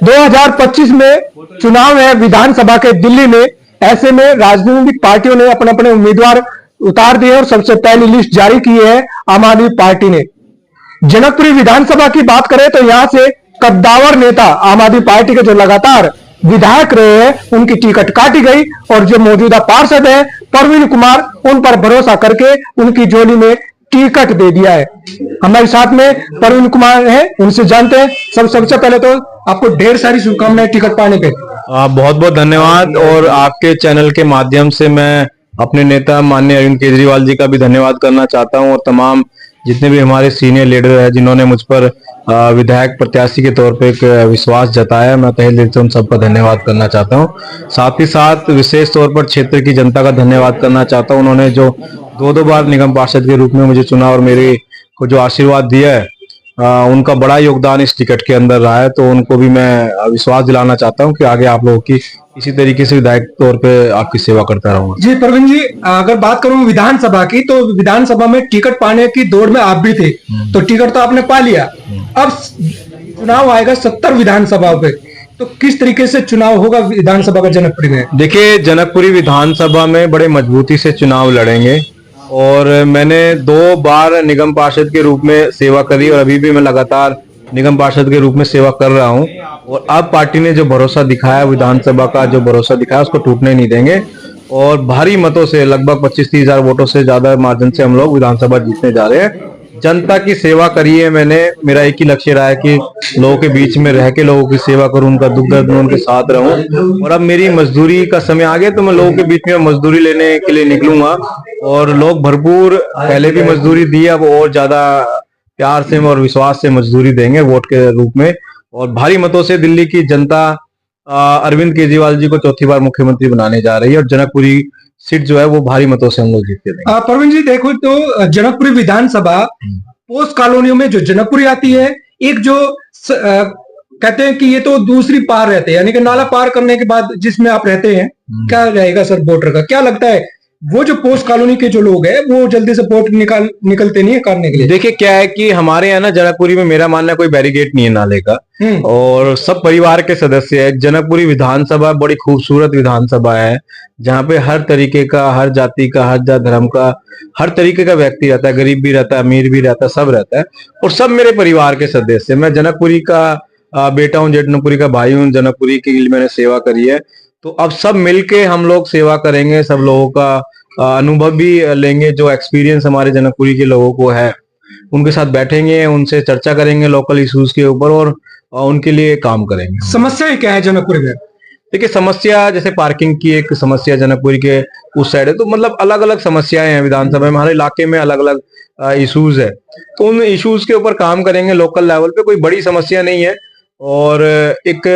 2025 में चुनाव है विधानसभा के दिल्ली में। ऐसे में राजनीतिक पार्टियों ने अपने अपने उम्मीदवार उतार दिए और सबसे पहली लिस्ट जारी की है आम आदमी पार्टी ने। जनकपुरी विधानसभा की बात करें तो यहां से कद्दावर नेता आम आदमी पार्टी के जो लगातार विधायक रहे हैं उनकी टिकट काटी गई और जो मौजूदा पार्षद है परवीन कुमार उन पर भरोसा करके उनकी झोली में टिकट दे दिया है। हमारे साथ में परवीन कुमार है, उनसे जानते हैं। सबसे पहले तो आपको ढेर सारी शुभकामनाएं टिकट पाने पे। बहुत बहुत धन्यवाद। और आपके चैनल के माध्यम से मैं अपने नेता माननीय अरविंद केजरीवाल जी का भी धन्यवाद करना चाहता हूं और तमाम जितने भी हमारे सीनियर लीडर हैं जिन्होंने मुझ पर विधायक प्रत्याशी के तौर पे एक विश्वास जताया, मैं तहे दिल से उन सबका धन्यवाद करना चाहता हूं। साथ ही साथ विशेष तौर पर क्षेत्र की जनता का धन्यवाद करना चाहता हूं। उन्होंने जो दो बार निगम पार्षद के रूप में मुझे चुना और मेरे को जो आशीर्वाद दिया है, उनका बड़ा योगदान इस टिकट के अंदर रहा है। तो उनको भी मैं विश्वास दिलाना चाहता हूं कि आगे आप लोगों की इसी तरीके से विधायक तौर पे आपकी सेवा करता रहूंगा। जी प्रवीण जी, अगर बात करूं विधानसभा की तो विधानसभा में टिकट पाने की दौड़ में आप भी थे, तो टिकट तो आपने पा लिया। अब चुनाव आएगा 70 विधानसभा पे, तो किस तरीके से चुनाव होगा विधानसभा का जनकपुरी में? देखिए, जनकपुरी विधानसभा में बड़े मजबूती से चुनाव लड़ेंगे और मैंने 2 बार निगम पार्षद के रूप में सेवा करी और अभी भी मैं लगातार निगम पार्षद के रूप में सेवा कर रहा हूं। और अब पार्टी ने जो भरोसा दिखाया, विधानसभा का जो भरोसा दिखाया, उसको टूटने नहीं देंगे और भारी मतों से लगभग 25-30 हजार वोटों से ज्यादा मार्जिन से हम लोग विधानसभा जीतने जा रहे हैं। जनता की सेवा करी है मैंने, मेरा एक ही लक्ष्य रहा है कि लोगों के बीच में रह के लोगों की सेवा करूं, उनका दुख दर्द में उनके साथ रहूं। और अब मेरी मजदूरी का समय आ गया तो मैं लोगों के बीच में मजदूरी लेने के लिए निकलूंगा और लोग भरपूर पहले भी मजदूरी दी, अब और ज्यादा प्यार से और विश्वास से मजदूरी देंगे वोट के रूप में। और भारी मतों से दिल्ली की जनता अरविंद केजरीवाल जी को चौथी बार मुख्यमंत्री बनाने जा रही है और जनकपुरी सीट जो है वो भारी मतों से हम लोग जीत के देंगे। प्रवीण जी देखो तो जनकपुरी विधानसभा पोस्ट कॉलोनियों में जो जनकपुरी आती है, एक जो कहते हैं कि ये तो दूसरी पार रहते हैं, यानी कि नाला पार करने के बाद जिसमें आप रहते हैं, क्या रहेगा सर बॉर्डर का? क्या लगता है वो जो पोस्ट कॉलोनी के जो लोग हैं वो जल्दी से वोट निकलते नहीं है काटने के लिए? देखिए, क्या है कि हमारे यहाँ ना जनकपुरी में मेरा मानना कोई बैरिकेड नहीं है नाले का और सब परिवार के सदस्य है। जनकपुरी विधानसभा बड़ी खूबसूरत विधानसभा है जहाँ पे हर तरीके का, हर जाति का, हर जात धर्म का, हर तरीके का व्यक्ति रहता है, गरीब भी रहता है, अमीर भी रहता है, सब रहता है और सब मेरे परिवार के सदस्य। मैं जनकपुरी का बेटा हूँ, जनकपुरी का भाई हूँ, जनकपुरी के लिए मैंने सेवा करी है। तो अब सब मिलके हम लोग सेवा करेंगे, सब लोगों का अनुभव भी लेंगे, जो एक्सपीरियंस हमारे जनकपुरी के लोगों को है उनके साथ बैठेंगे, उनसे चर्चा करेंगे लोकल इश्यूज के ऊपर और उनके लिए काम करेंगे। समस्या क्या है जनकपुरी में? देखिए, समस्या जैसे पार्किंग की एक समस्या जनकपुरी के उस साइड है, तो मतलब अलग अलग समस्याएं हैं विधानसभा में, हमारे इलाके में अलग अलग इश्यूज है, तो उन इश्यूज के ऊपर काम करेंगे लोकल लेवल पे। कोई बड़ी समस्या नहीं है और एक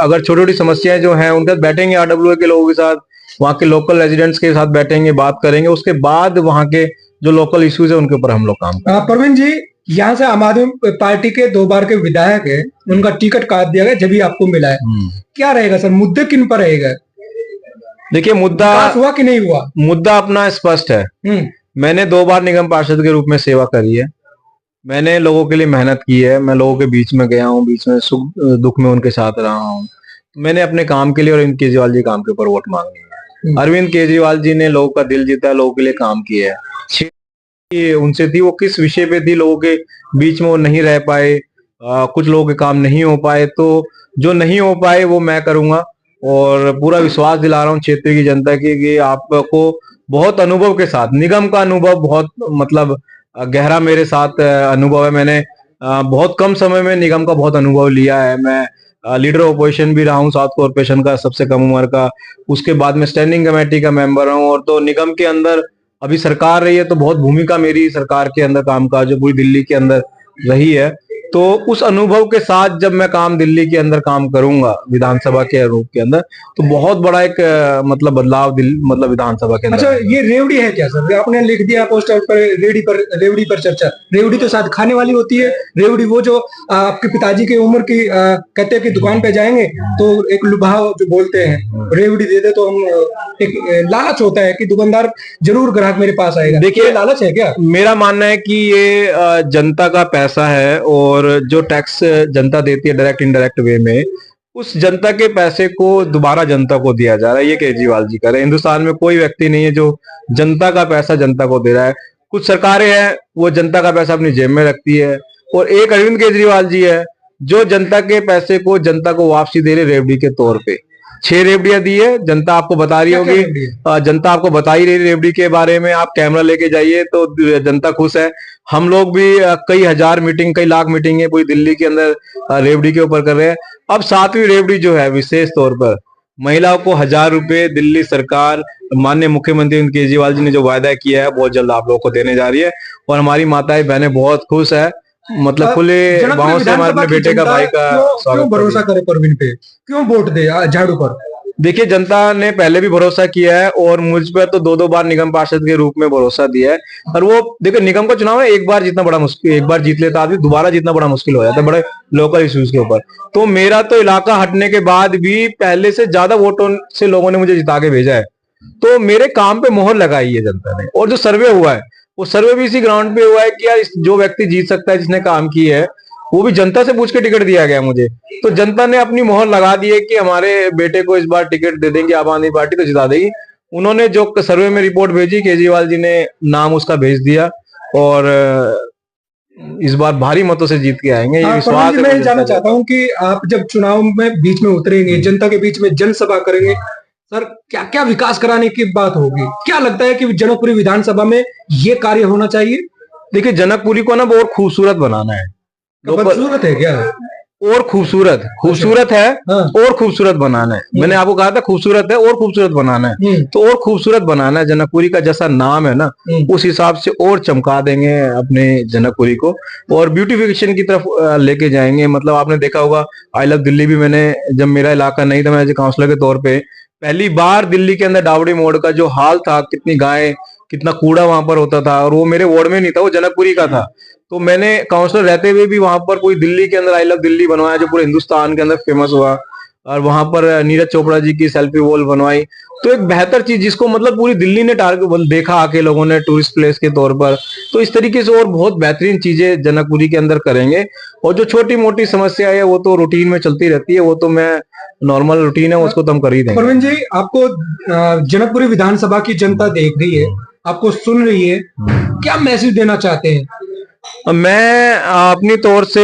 अगर छोटी छोटी समस्याएं जो हैं उनके साथ बैठेंगे, आरडब्ल्यूए के लोगों के साथ, वहाँ के लोकल रेजिडेंट्स के साथ बैठेंगे, बात करेंगे, उसके बाद वहाँ के जो लोकल इश्यूज है उनके ऊपर हम लोग काम करेंगे। प्रवीण जी, यहाँ से आम आदमी पार्टी के 2 बार के विधायक है, उनका टिकट काट दिया गया जब भी आपको मिला है, क्या रहेगा सर मुद्दे किन पर रहेगा? देखिए, मुद्दा हुआ कि नहीं हुआ? मुद्दा अपना स्पष्ट है। मैंने 2 बार निगम पार्षद के रूप में सेवा करी है, मैंने लोगों के लिए मेहनत की है, मैं लोगों के बीच में गया हूँ, बीच में सुख दुख में उनके साथ रहा हूँ। मैंने अपने काम के लिए और अरविंद केजरीवाल जी काम के ऊपर वोट मांगी है। अरविंद केजरीवाल जी ने लोगों का दिल जीता, लोगों के लिए काम किया है। उनसे थी वो किस विषय पे थी, लोगों के बीच में वो नहीं रह पाए, कुछ लोगों के काम नहीं हो पाए, तो जो नहीं हो पाए वो मैं करूंगा और पूरा विश्वास दिला रहा हूँ क्षेत्र की जनता की कि आपको बहुत अनुभव के साथ, निगम का अनुभव बहुत मतलब गहरा मेरे साथ अनुभव है। मैंने बहुत कम समय में निगम का बहुत अनुभव लिया है। मैं लीडर ऑपोजिशन भी रहा हूँ साउथ कॉर्पोरेशन का, सबसे कम उम्र का, उसके बाद में स्टैंडिंग कमेटी का मेंबर हूँ और तो निगम के अंदर अभी सरकार रही है तो बहुत भूमिका मेरी सरकार के अंदर कामकाज जो पूरी दिल्ली के अंदर रही है। तो उस अनुभव के साथ जब मैं काम दिल्ली के अंदर काम करूंगा विधानसभा के रूप के अंदर, तो बहुत बड़ा एक मतलब बदलाव मतलब विधानसभा के अंदर। अच्छा, ये रेवड़ी है क्या सर? आपने लिख दिया पोस्टर पर रेवड़ी पर चर्चा। रेवड़ी तो शायद खाने वाली होती है। रेवड़ी वो जो आपके पिताजी की उम्र की कहते हैं कि दुकान पे जाएंगे तो एक लुभाव जो बोलते हैं, रेवड़ी दे दे तो हम, एक लालच होता है कि दुकानदार जरूर ग्राहक मेरे पास आएगा। देखिए, लालच है क्या? मेरा मानना है कि ये जनता का पैसा है और और जो टैक्स जनता देती है डायरेक्ट इनडायरेक्ट वे में, उस जनता के पैसे को दोबारा जनता को दिया जा रहा है। ये केजरीवाल जी कर रहे हैं। हिंदुस्तान में कोई व्यक्ति नहीं है जो जनता का पैसा जनता को दे रहा है। कुछ सरकारें हैं वो जनता का पैसा अपनी जेब में रखती है, और एक अरविंद केजरीवाल जी है जो जनता के पैसे को जनता को वापसी दे रहे रेवड़ी के तौर पे। 6 रेवड़ियां दी है, जनता आपको बता रही होगी, जनता आपको बता ही रही रेवड़ी के बारे में। आप कैमरा लेके जाइए तो जनता खुश है। हम लोग भी कई हजार मीटिंग, कई लाख मीटिंग पूरी दिल्ली के अंदर रेवड़ी के ऊपर कर रहे हैं। अब 7वीं रेवड़ी जो है विशेष तौर पर महिलाओं को 1000 रुपए दिल्ली सरकार, माननीय मुख्यमंत्री अरविंद केजरीवाल जी ने जो वायदा किया है बहुत जल्द आप लोगों को देने जा रही है, और हमारी माताएं बहनें बहुत खुश है। मतलब खुले भावों से हमारे अपने बेटे का, भाई का क्यों भरोसा करे परवीन पे, क्यों वोट दे झाड़ू पर? देखिए, जनता ने पहले भी भरोसा किया है और मुझ पर तो 2-2 बार निगम पार्षद के रूप में भरोसा दिया है। और वो देखिए, निगम का चुनाव है, एक बार जीतना बड़ा मुश्किल, एक बार जीत लेता आदमी, दोबारा जीतना बड़ा मुश्किल हो जाता है बड़े लोकल इश्यूज के ऊपर। तो मेरा तो इलाका हटने के बाद भी पहले से ज्यादा वोटों से लोगों ने मुझे जिता के भेजा है। तो मेरे काम पे मोहर लगाई है जनता ने। और जो सर्वे हुआ है वो सर्वे भी इसी ग्राउंड पे हुआ है कि यार जो व्यक्ति जीत सकता है, जिसने काम की है, वो भी जनता से पूछ के टिकट दिया गया मुझे। तो जनता ने अपनी मोहर लगा दी है कि हमारे बेटे को इस बार टिकट दे देंगे आम आदमी पार्टी, तो जिता देगी। उन्होंने जो सर्वे में रिपोर्ट भेजी, केजरीवाल जी ने नाम उसका भेज दिया, और इस बार भारी मतों से जीत के आएंगे, ये विश्वास है। मैं जानना चाहता हूँ कि आप जब चुनाव में बीच में उतरेंगे, जनता के बीच में जनसभा करेंगे, सर क्या क्या विकास कराने की बात होगी? क्या लगता है कि जनकपुरी विधानसभा में ये कार्य होना चाहिए? देखिए, जनकपुरी को ना और खूबसूरत बनाना है। खूबसूरत है क्या? और खूबसूरत है, हाँ। और खूबसूरत बनाना है। मैंने आपको कहा था खूबसूरत है और खूबसूरत बनाना है, तो और खूबसूरत बनाना है। जनकपुरी का जैसा नाम है ना, उस हिसाब से और चमका देंगे अपने जनकपुरी को, और ब्यूटिफिकेशन की तरफ लेके जाएंगे। मतलब आपने देखा होगा, आई लव दिल्ली भी मैंने, जब मेरा इलाका नहीं था, मैं एज ए काउंसलर के तौर पे पहली बार दिल्ली के अंदर डावड़ी मोड़ का जो हाल था, कितनी गाय, कितना कूड़ा वहां पर होता था, और वो मेरे वार्ड में नहीं था, वो जनकपुरी का था। तो मैंने काउंसलर रहते हुए भी वहां पर कोई दिल्ली के अंदर आई लव दिल्ली बनवाया जो पूरे हिंदुस्तान के अंदर फेमस हुआ, और वहां पर नीरज चोपड़ा जी की सेल्फी वॉल बनवाई। तो एक बेहतर चीज जिसको मतलब पूरी दिल्ली ने टारगेट देखा आके लोगों ने टूरिस्ट प्लेस के तौर पर। तो इस तरीके से और बहुत बेहतरीन चीजें जनकपुरी के अंदर करेंगे। और जो छोटी मोटी समस्या है वो तो रूटीन में चलती रहती है, वो तो मैं नॉर्मल रूटीन है, उसको तो हम कर ही देंगे। परवीन जी, आपको जनकपुरी विधानसभा की जनता देख रही है, आपको सुन रही है, क्या मैसेज देना चाहते हैं? मैं अपनी तौर से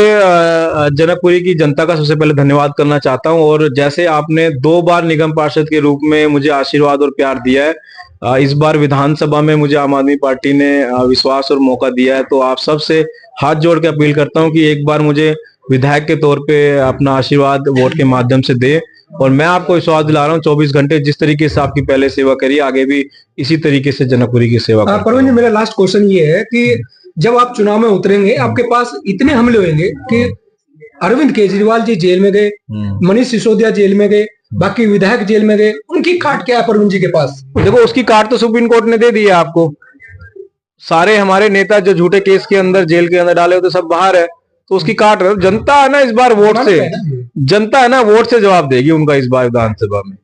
जनकपुरी की जनता का सबसे पहले धन्यवाद करना चाहता हूं। और जैसे आपने 2 बार निगम पार्षद के रूप में मुझे आशीर्वाद और प्यार दिया है, इस बार विधानसभा में मुझे आम आदमी पार्टी ने विश्वास और मौका दिया है, तो आप सबसे हाथ जोड़ के अपील करता हूं कि एक बार मुझे विधायक के तौर पे अपना आशीर्वाद वोट के माध्यम से दे। और मैं आपको विश्वास दिला रहा हूँ, 24 घंटे जिस तरीके से आपकी पहले सेवा करी, आगे भी इसी तरीके से जनकपुरी की सेवा करें। परवीन जी, मेरा लास्ट क्वेश्चन ये है कि जब आप चुनाव में उतरेंगे, आपके पास इतने हमले होंगे कि अरविंद केजरीवाल जी जेल में गए, मनीष सिसोदिया जेल में गए, बाकी विधायक जेल में गए, उनकी काट क्या है परवीन जी के पास? देखो, उसकी काट तो सुप्रीम कोर्ट ने दे दी है आपको। सारे हमारे नेता जो झूठे केस के अंदर जेल के अंदर डाले होते सब बाहर है, तो उसकी काट रहे। जनता है ना इस बार वोट से, जनता है ना वोट से जवाब देगी उनका इस बार विधानसभा में,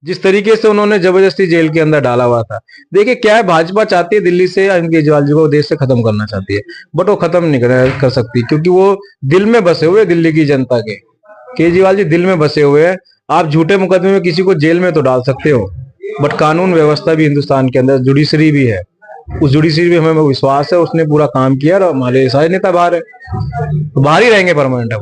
जिस तरीके से उन्होंने जबरदस्ती जेल के अंदर डाला हुआ था। देखिए क्या है, भाजपा चाहती है दिल्ली से अरविंद केजरीवाल जी को देश से खत्म करना चाहती है, बट वो खत्म नहीं कर सकती, क्योंकि वो दिल में बसे हुए दिल्ली की जनता के। केजरीवाल जी दिल में बसे हुए हैं। आप झूठे मुकदमे में किसी को जेल में तो डाल सकते हो, बट कानून व्यवस्था भी हिंदुस्तान के अंदर, जुडिशरी भी है, उस जुडिशरी में हमें विश्वास है, उसने पूरा काम किया। और हमारे सारे नेता बाहर है, बाहर ही रहेंगे परमानेंट।